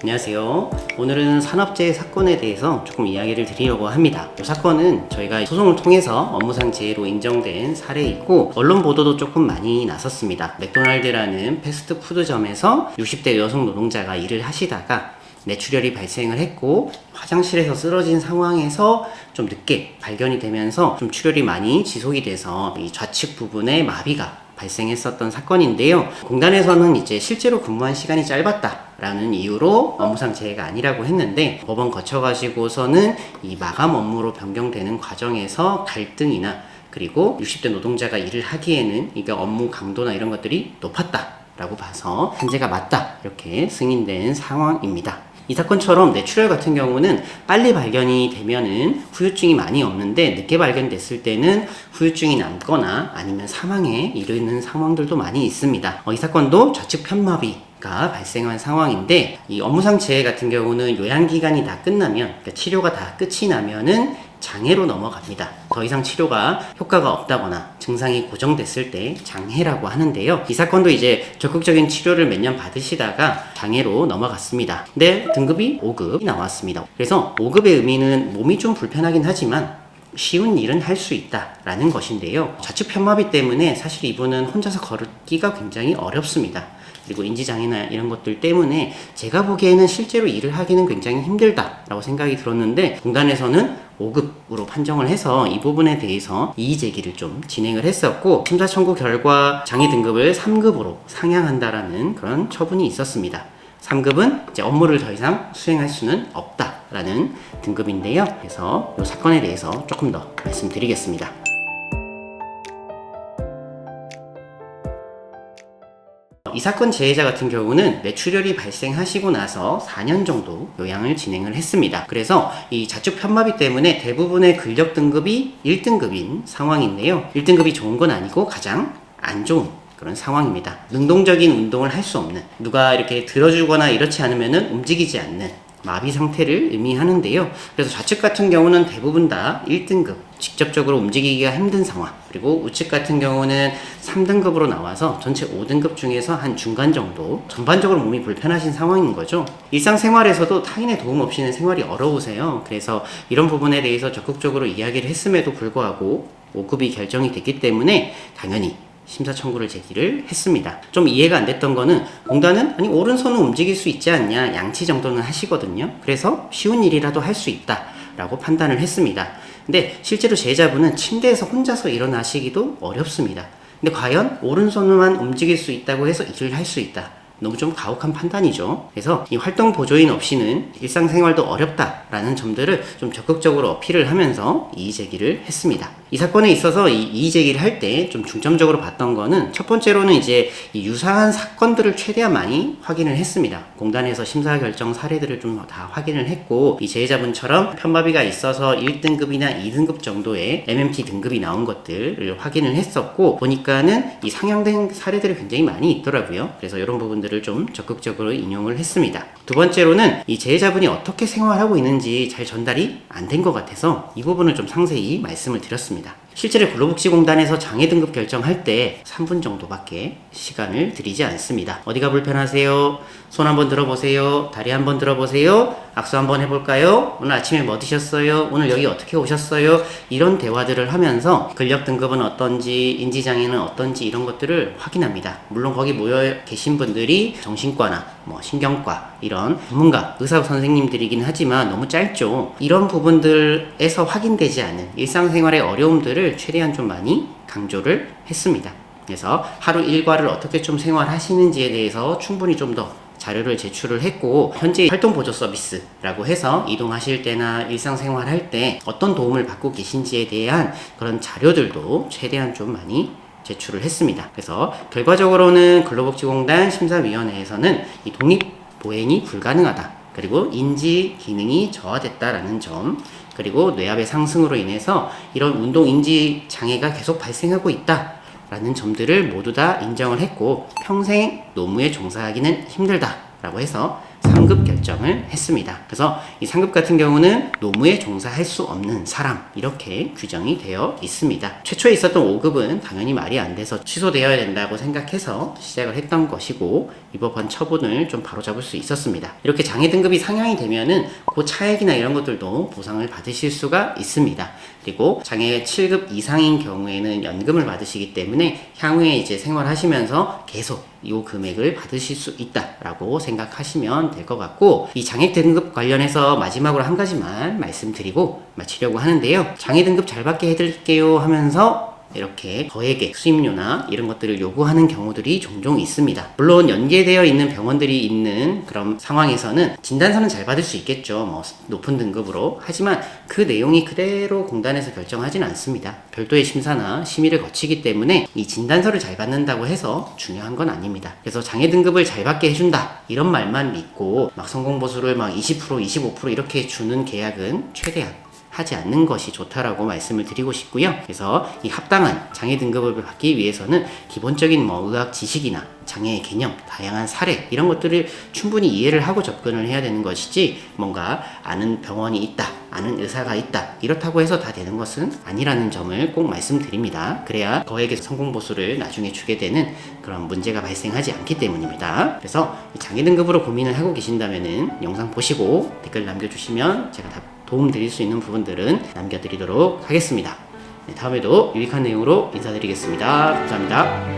안녕하세요. 오늘은 산업재해 사건에 대해서 조금 이야기를 드리려고 합니다. 이 사건은 저희가 소송을 통해서 업무상 재해로 인정된 사례이고 언론 보도도 조금 많이 났었습니다. 맥도날드라는 패스트푸드점에서 60대 여성 노동자가 일을 하시다가 뇌출혈이 발생을 했고 화장실에서 쓰러진 상황에서 좀 늦게 발견이 되면서 좀 출혈이 많이 지속이 돼서 이 좌측 부분에 마비가 발생했었던 사건인데요. 공단에서는 이제 실제로 근무한 시간이 짧았다라는 이유로 업무상 재해가 아니라고 했는데 법원 거쳐가지고서는 이 마감 업무로 변경되는 과정에서 갈등이나 그리고 60대 노동자가 일을 하기에는 이게 업무 강도나 이런 것들이 높았다라고 봐서 한재가 맞다 이렇게 승인된 상황입니다. 이 사건처럼 뇌출혈 같은 경우는 빨리 발견이 되면은 후유증이 많이 없는데 늦게 발견됐을 때는 후유증이 남거나 아니면 사망에 이르는 상황들도 많이 있습니다. 이 사건도 좌측 편마비가 발생한 상황인데 이 업무상 재해 같은 경우는 요양기간이 다 끝나면 그러니까 치료가 다 끝이 나면은 장애로 넘어갑니다. 더 이상 치료가 효과가 없다거나 증상이 고정됐을 때 장애라고 하는데요. 이 사건도 이제 적극적인 치료를 몇 년 받으시다가 장애로 넘어갔습니다. 근데 등급이 5급이 나왔습니다. 그래서 5급의 의미는 몸이 좀 불편하긴 하지만 쉬운 일은 할 수 있다라는 것인데요. 좌측 편마비 때문에 사실 이분은 혼자서 걸기가 굉장히 어렵습니다. 그리고 인지장애나 이런 것들 때문에 제가 보기에는 실제로 일을 하기는 굉장히 힘들다라고 생각이 들었는데 공단에서는 5급으로 판정을 해서 이 부분에 대해서 이의제기를 좀 진행을 했었고 심사 청구 결과 장애 등급을 3급으로 상향한다라는 그런 처분이 있었습니다. 3급은 이제 업무를 더 이상 수행할 수는 없다라는 등급인데요. 그래서 이 사건에 대해서 조금 더 말씀드리겠습니다. 이 사건 재해자 같은 경우는 뇌출혈이 발생하시고 나서 4년 정도 요양을 진행을 했습니다. 그래서 이 좌측 편마비 때문에 대부분의 근력 등급이 1등급인 상황인데요. 1등급이 좋은 건 아니고 가장 안 좋은 그런 상황입니다. 능동적인 운동을 할 수 없는, 누가 이렇게 들어주거나 이렇지 않으면 움직이지 않는 마비 상태를 의미하는데요. 그래서 좌측 같은 경우는 대부분 다 1등급, 직접적으로 움직이기가 힘든 상황, 그리고 우측 같은 경우는 3등급으로 나와서 전체 5등급 중에서 한 중간 정도, 전반적으로 몸이 불편하신 상황인 거죠. 일상생활에서도 타인의 도움 없이는 생활이 어려우세요. 그래서 이런 부분에 대해서 적극적으로 이야기를 했음에도 불구하고 5급이 결정이 됐기 때문에 당연히 심사 청구를 제기를 했습니다. 좀 이해가 안 됐던 거는 공단은 아니 오른손은 움직일 수 있지 않냐, 양치 정도는 하시거든요. 그래서 쉬운 일이라도 할 수 있다 라고 판단을 했습니다. 근데 실제로 재해자분은 침대에서 혼자서 일어나시기도 어렵습니다. 근데 과연 오른손만 움직일 수 있다고 해서 일을 할 수 있다, 너무 좀 가혹한 판단이죠. 그래서 이 활동 보조인 없이는 일상생활도 어렵다라는 점들을 좀 적극적으로 어필을 하면서 이의제기를 했습니다. 이 사건에 있어서 이 이의제기를 할 때 좀 중점적으로 봤던 거는 첫 번째로는 이제 이 유사한 사건들을 최대한 많이 확인을 했습니다. 공단에서 심사 결정 사례들을 좀 다 확인을 했고 이 재해자분처럼 편마비가 있어서 1등급이나 2등급 정도의 MMT 등급이 나온 것들을 확인을 했었고 보니까는 이 상향된 사례들이 굉장히 많이 있더라고요. 그래서 이런 부분들을 좀 적극적으로 인용을 했습니다. 두 번째로는 이 재해자분이 어떻게 생활하고 있는지 잘 전달이 안 된 것 같아서 이 부분을 좀 상세히 말씀을 드렸습니다. 실제로 근로복지공단에서 장애 등급 결정할 때 3분 정도밖에 시간을 드리지 않습니다. 어디가 불편하세요? 손 한번 들어보세요. 다리 한번 들어보세요. 악수 한번 해볼까요? 오늘 아침에 뭐 드셨어요? 오늘 여기 어떻게 오셨어요? 이런 대화들을 하면서 근력 등급은 어떤지, 인지장애는 어떤지 이런 것들을 확인합니다. 물론 거기 모여 계신 분들이 정신과나 뭐 신경과 이런 전문가, 의사 선생님들이긴 하지만 너무 짧죠. 이런 부분들에서 확인되지 않은 일상생활의 어려움들을 최대한 좀 많이 강조를 했습니다. 그래서 하루 일과를 어떻게 좀 생활하시는지에 대해서 충분히 좀 더 자료를 제출을 했고 현재 활동보조 서비스라고 해서 이동하실 때나 일상생활 할 때 어떤 도움을 받고 계신지에 대한 그런 자료들도 최대한 좀 많이 제출을 했습니다. 그래서 결과적으로는 근로복지공단 심사위원회에서는 이 독립보행이 불가능하다, 그리고 인지 기능이 저하됐다라는 점, 그리고 뇌압의 상승으로 인해서 이런 운동 인지 장애가 계속 발생하고 있다 라는 점들을 모두 다 인정을 했고 평생 노무에 종사하기는 힘들다 라고 해서 상급 결정을 했습니다. 그래서 이 상급 같은 경우는 노무에 종사할 수 없는 사람, 이렇게 규정이 되어 있습니다. 최초에 있었던 5급은 당연히 말이 안 돼서 취소되어야 된다고 생각해서 시작을 했던 것이고, 이 법원 처분을 좀 바로잡을 수 있었습니다. 이렇게 장애 등급이 상향이 되면은 그 차액이나 이런 것들도 보상을 받으실 수가 있습니다. 그리고 장애 7급 이상인 경우에는 연금을 받으시기 때문에 향후에 이제 생활하시면서 계속 이 금액을 받으실 수 있다라고 생각하시면 될 것 같고, 이 장애 등급 관련해서 마지막으로 한 가지만 말씀드리고 마치려고 하는데요. 장애 등급 잘 받게 해드릴게요 하면서 이렇게 저에게 수임료나 이런 것들을 요구하는 경우들이 종종 있습니다. 물론 연계되어 있는 병원들이 있는 그런 상황에서는 진단서는 잘 받을 수 있겠죠. 뭐 높은 등급으로. 하지만 그 내용이 그대로 공단에서 결정하진 않습니다. 별도의 심사나 심의를 거치기 때문에 이 진단서를 잘 받는다고 해서 중요한 건 아닙니다. 그래서 장애 등급을 잘 받게 해준다 이런 말만 믿고 막 성공보수를 막 20%, 25% 이렇게 주는 계약은 최대한 하지 않는 것이 좋다라고 말씀을 드리고 싶고요. 그래서 이 합당한 장애 등급을 받기 위해서는 기본적인 뭐 의학 지식이나 장애의 개념, 다양한 사례 이런 것들을 충분히 이해를 하고 접근을 해야 되는 것이지, 뭔가 아는 병원이 있다, 아는 의사가 있다 이렇다고 해서 다 되는 것은 아니라는 점을 꼭 말씀드립니다. 그래야 거액의 성공 보수를 나중에 주게 되는 그런 문제가 발생하지 않기 때문입니다. 그래서 장애 등급으로 고민을 하고 계신다면은 영상 보시고 댓글 남겨주시면 제가 다 도움 드릴 수 있는 부분들은 남겨드리도록 하겠습니다. 네, 다음에도 유익한 내용으로 인사드리겠습니다. 감사합니다.